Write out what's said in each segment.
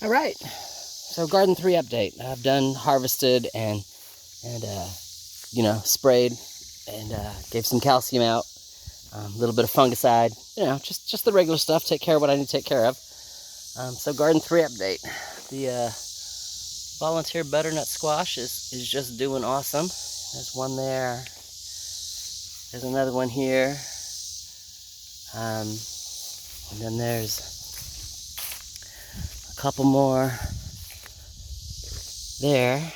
All right, so Garden 3 update. I've done harvested and sprayed and gave some calcium out, a little bit of fungicide, just the regular stuff. Take care of what I need to take care of. So Garden 3 update. The volunteer butternut squash is just doing awesome. There's one there. There's another one here. And then there's a couple more there.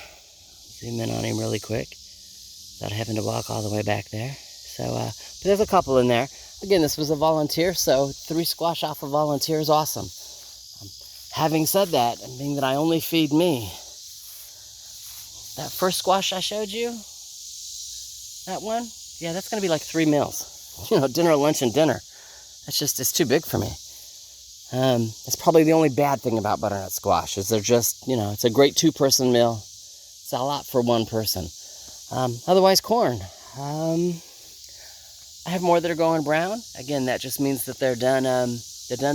Zoom in on him really quick without having to walk all the way back there. So, but there's a couple in there. Again, this was a volunteer, so 3 squash off a volunteer is awesome. Having said that, being that I only feed me, that first squash I showed you, that one, yeah, that's going to be like 3 meals. Dinner, lunch, and dinner. It's too big for me. It's probably the only bad thing about butternut squash is they're just, it's a great 2-person meal. It's a lot for 1 person. Otherwise, corn. I have more that are going brown. Again, that just means that they're done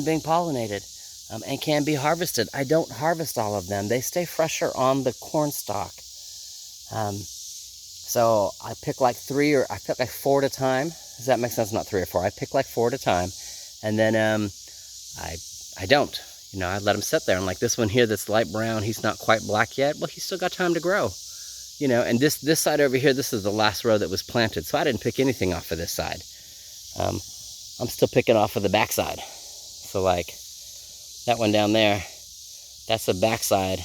being pollinated and can be harvested. I don't harvest all of them. They stay fresher on the corn stalk. So I pick like 3 or I pick like 4 at a time. Does that make sense? Not 3 or 4. I pick like 4 at a time. And then I don't. I let them sit there. And like this one here that's light brown, he's not quite black yet. Well, he's still got time to grow. And this side over here, this is the last row that was planted. So I didn't pick anything off of this side. I'm still picking off of the backside. So like that one down there, that's the backside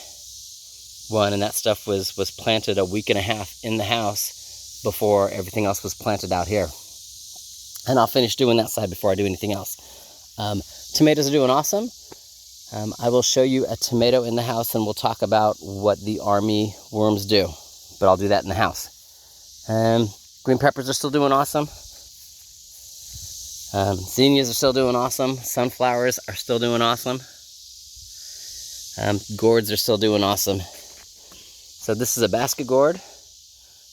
one. And that stuff was planted a week and a half in the house before everything else was planted out here. And I'll finish doing that side before I do anything else. Tomatoes are doing awesome. I will show you a tomato in the house and we'll talk about what the army worms do. But I'll do that in the house. Green peppers are still doing awesome. Zinnias are still doing awesome. Sunflowers are still doing awesome. Gourds are still doing awesome. So this is a basket gourd.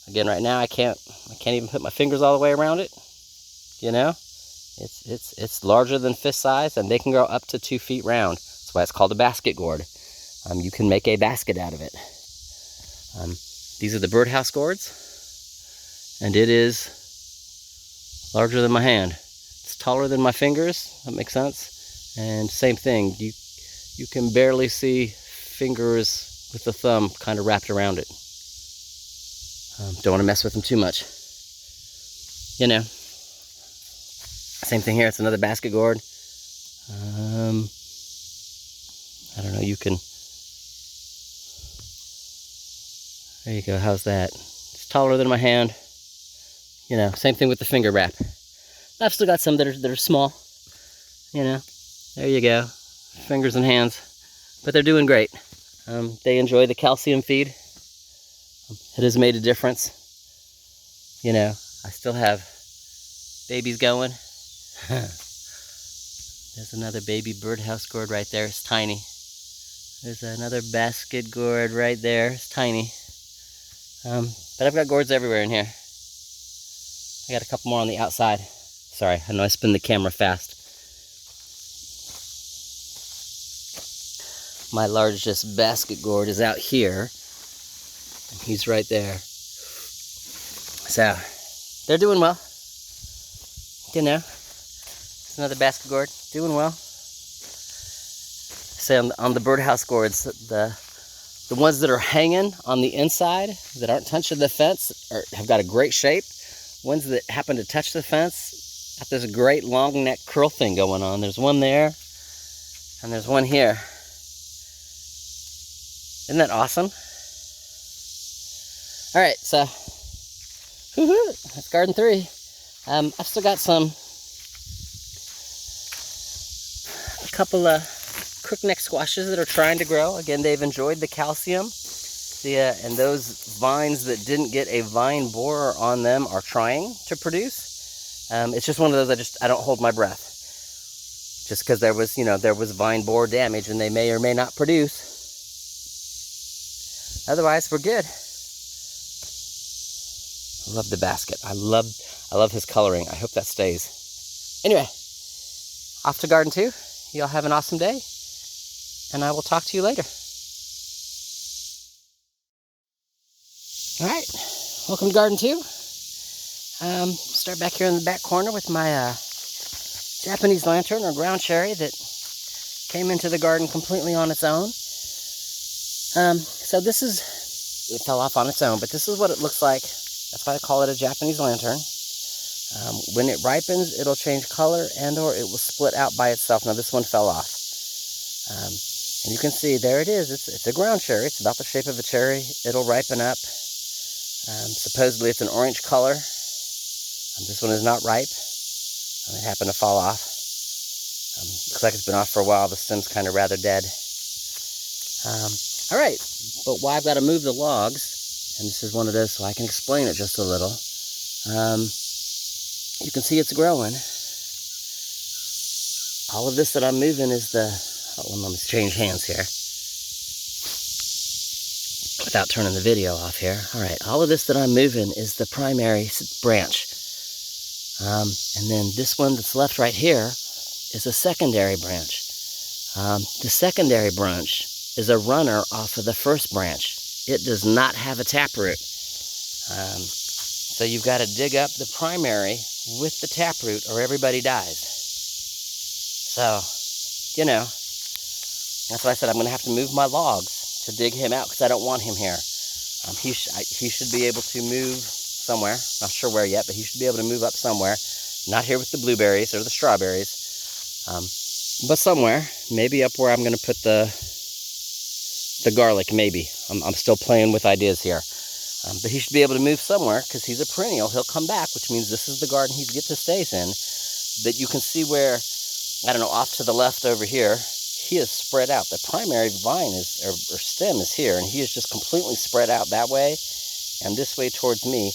Again, right now I can't even put my fingers all the way around it. It's larger than fist size, and they can grow up to 2 feet round. That's why it's called a basket gourd. You can make a basket out of it. These are the Birdhouse Gourds, and it is larger than my hand. It's taller than my fingers. That makes sense. And same thing. You can barely see fingers with the thumb kind of wrapped around it. Don't want to mess with them too much. Same thing here. It's another basket gourd. I don't know. You can. There you go. How's that? It's taller than my hand. Same thing with the finger wrap. I've still got some that are small. There you go. Fingers and hands. But they're doing great. They enjoy the calcium feed. It has made a difference. I still have babies going. There's another baby birdhouse gourd right there. It's tiny. There's another basket gourd right there. It's tiny. But I've got gourds everywhere in here. I got a couple more on the outside. Sorry, I know I spin the camera fast. My largest basket gourd is out here. And he's right there. So, they're doing well. It's another basket gourd, doing well. So on the birdhouse gourds, the ones that are hanging on the inside, that aren't touching the fence, have got a great shape. Ones that happen to touch the fence, got this great long neck curl thing going on. There's one there, and there's one here. Isn't that awesome? All right, so that's Garden 3. I've still got a couple of crookneck squashes that are trying to grow. Again, they've enjoyed the calcium. And those vines that didn't get a vine borer on them are trying to produce. It's just one of those I don't hold my breath. Just because there was vine borer damage and they may or may not produce. Otherwise, we're good. I love the basket. I love his coloring. I hope that stays. Anyway, off to Garden 2. Y'all have an awesome day. and I will talk to you later. All right, welcome to Garden 2. Start back here in the back corner with my Japanese lantern or ground cherry that came into the garden completely on its own. So this is, it fell off on its own, but this is what it looks like. That's why I call it a Japanese lantern. When it ripens, it'll change color and or it will split out by itself. Now this one fell off. And you can see, there it is. It's a ground cherry. It's about the shape of a cherry. It'll ripen up. Supposedly it's an orange color. This one is not ripe. It happened to fall off. Looks like it's been off for a while. The stem's kind of rather dead. All right, but why I've got to move the logs, and this is one of those so I can explain it just a little. You can see it's growing. All of this that I'm moving is the, let me change hands here without turning the video off here. All right, all of this that I'm moving is the primary branch. And then this one that's left right here is a secondary branch. The secondary branch is a runner off of the first branch. It does not have a taproot. So you've got to dig up the primary with the taproot or everybody dies. So, you know, that's why I said I'm going to have to move my logs to dig him out because I don't want him here. He should be able to move somewhere. Not sure where yet, but he should be able to move up somewhere. Not here with the blueberries or the strawberries, but somewhere. Maybe up where I'm going to put the garlic, maybe. I'm still playing with ideas here. But he should be able to move somewhere because he's a perennial. He'll come back, which means this is the garden he gets to stay in. But you can see where, I don't know, off to the left over here, he is spread out. The primary vine is, or stem is here, and he is just completely spread out that way and this way towards me.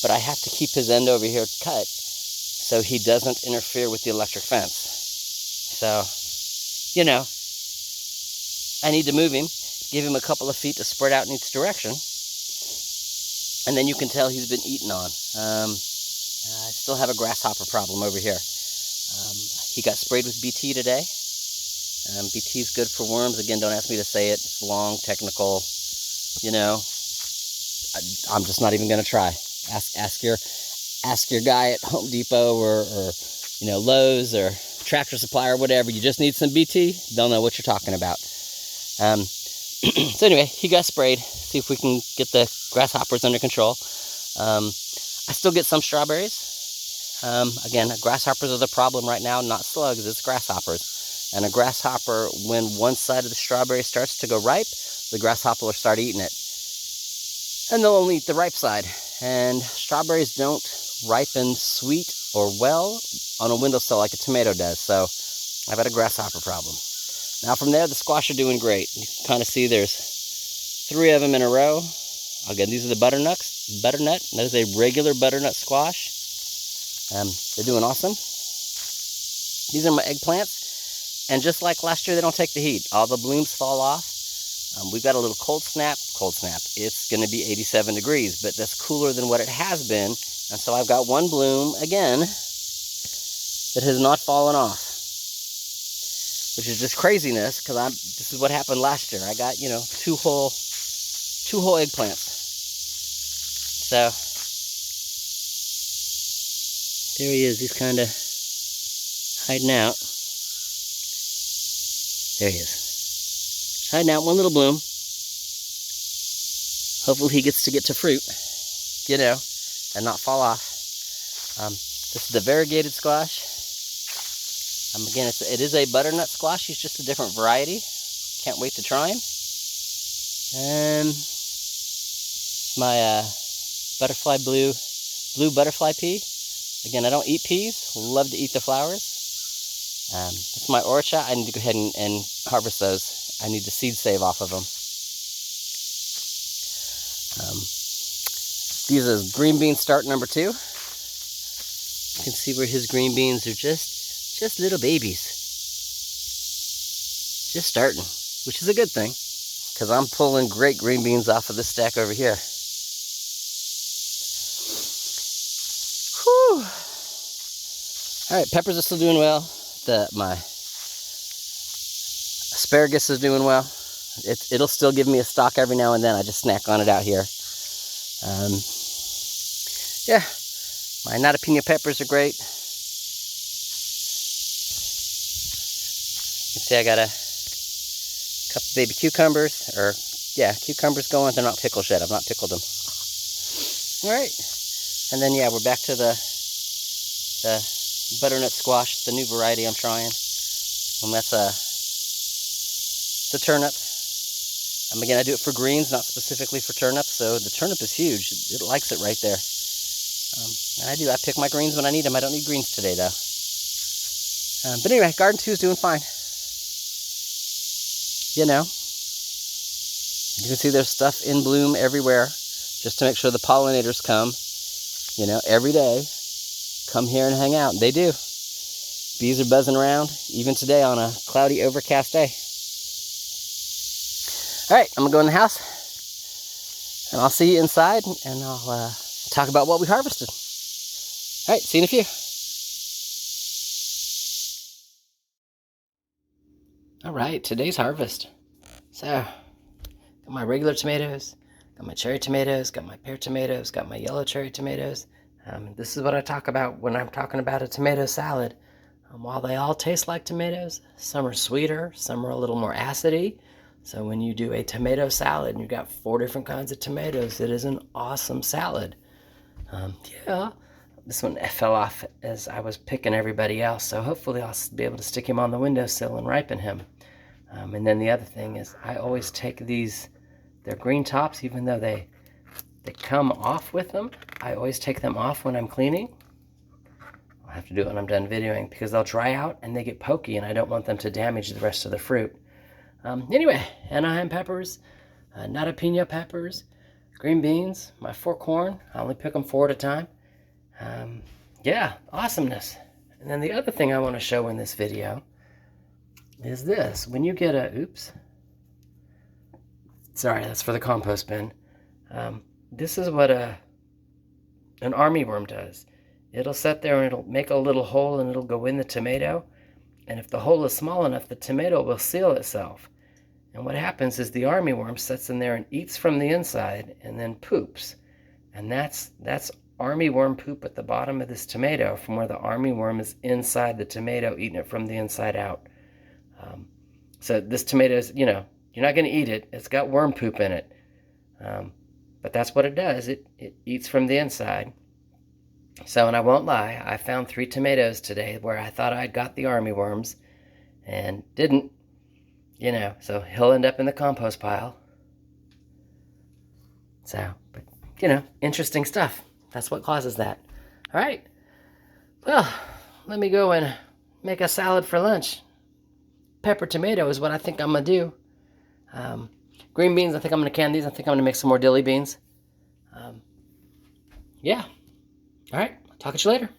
But I have to keep his end over here cut so he doesn't interfere with the electric fence. So, you know, I need to move him, give him a couple of feet to spread out in each direction, and then you can tell he's been eaten on. I still have a grasshopper problem over here. He got sprayed with BT today. BT is good for worms. Again, don't ask me to say it. It's long, technical, you know. I'm just not even going to try. Ask your guy at Home Depot or you know, Lowe's or Tractor Supply or whatever. You just need some BT. They'll know what you're talking about. So anyway, he got sprayed. See if we can get the grasshoppers under control. I still get some strawberries. Again, grasshoppers are the problem right now, not slugs, it's grasshoppers. And a grasshopper, when one side of the strawberry starts to go ripe, the grasshopper will start eating it. And they'll only eat the ripe side. And strawberries don't ripen sweet or well on a windowsill like a tomato does. So I've had a grasshopper problem. Now from there, the squash are doing great. You can kind of see there's 3 of them in a row. Again, these are the butternut. That is a regular butternut squash. They're doing awesome. These are my eggplants. And just like last year, they don't take the heat. All the blooms fall off. We've got a little cold snap. It's going to be 87 degrees, but that's cooler than what it has been. And so I've got one bloom again that has not fallen off, which is just craziness because this is what happened last year. I got, you know, two whole eggplants. So there he is. He's kind of hiding out. There he is. Hiding out, one little bloom. Hopefully he gets to get to fruit, you know, and not fall off. This is the variegated squash. Again, it is a butternut squash. He's just a different variety. Can't wait to try him. And my butterfly blue butterfly pea. Again, I don't eat peas. Love to eat the flowers. That's my orcha. I need to go ahead and harvest those. I need to seed save off of them. These are green bean start number 2. You can see where his green beans are just little babies. Just starting, which is a good thing, because I'm pulling great green beans off of this stack over here. Whew. All right, peppers are still doing well. My Asparagus is doing well. It'll still give me a stalk every now and then. I just snack on it out here. Yeah, my jalapeno peppers are great. You can see I got a couple baby cucumbers, or yeah, cucumbers going. They're not pickled yet. I've not pickled them. All right, and then yeah, we're back to the butternut squash, the new variety I'm trying. And that's it's a turnip. Again, I do it for greens, not specifically for turnips. So the turnip is huge. It likes it right there. And I pick my greens when I need them. I don't need greens today, though. But anyway, Garden 2 is doing fine. You know, you can see there's stuff in bloom everywhere, just to make sure the pollinators come, you know, every day. Come here and hang out. And they do. Bees are buzzing around, even today on a cloudy, overcast day. All right, I'm going to go in the house, and I'll see you inside, and I'll talk about what we harvested. All right, see you in a few. All right, today's harvest. So, got my regular tomatoes, got my cherry tomatoes, got my pear tomatoes, got my yellow cherry tomatoes. This is what I talk about when I'm talking about a tomato salad. While they all taste like tomatoes, some are sweeter, some are a little more acidy. So when you do a tomato salad and you've got 4 different kinds of tomatoes, it is an awesome salad. Yeah, this one fell off as I was picking everybody else, so hopefully I'll be able to stick him on the windowsill and ripen him. And then the other thing is I always take they're green tops, even though they come off with them. I always take them off when I'm cleaning. I'll have to do it when I'm done videoing because they'll dry out and they get pokey and I don't want them to damage the rest of the fruit. Anyway, Anaheim peppers, jalapeno peppers, green beans, my 4 corn. I only pick them 4 at a time. Yeah, awesomeness. And then the other thing I want to show in this video is this. When you get oops. Sorry, that's for the compost bin. This is what an armyworm does. It'll sit there and it'll make a little hole and it'll go in the tomato. And if the hole is small enough, the tomato will seal itself. And what happens is the armyworm sits in there and eats from the inside and then poops. And that's armyworm poop at the bottom of this tomato from where the armyworm is inside the tomato, eating it from the inside out. So this tomato is, you know, you're not going to eat it. It's got worm poop in it. But that's what it does. It eats from the inside. So, and I won't lie, I found 3 tomatoes today where I thought I'd got the armyworms and didn't, you know, so he'll end up in the compost pile. So, but, you know, interesting stuff. That's what causes that. All right. Well, let me go and make a salad for lunch. Pepper tomato is what I think I'm going to do. Green beans, I think I'm going to can these. I think I'm going to make some more dilly beans. Yeah. All right, I'll talk to you later.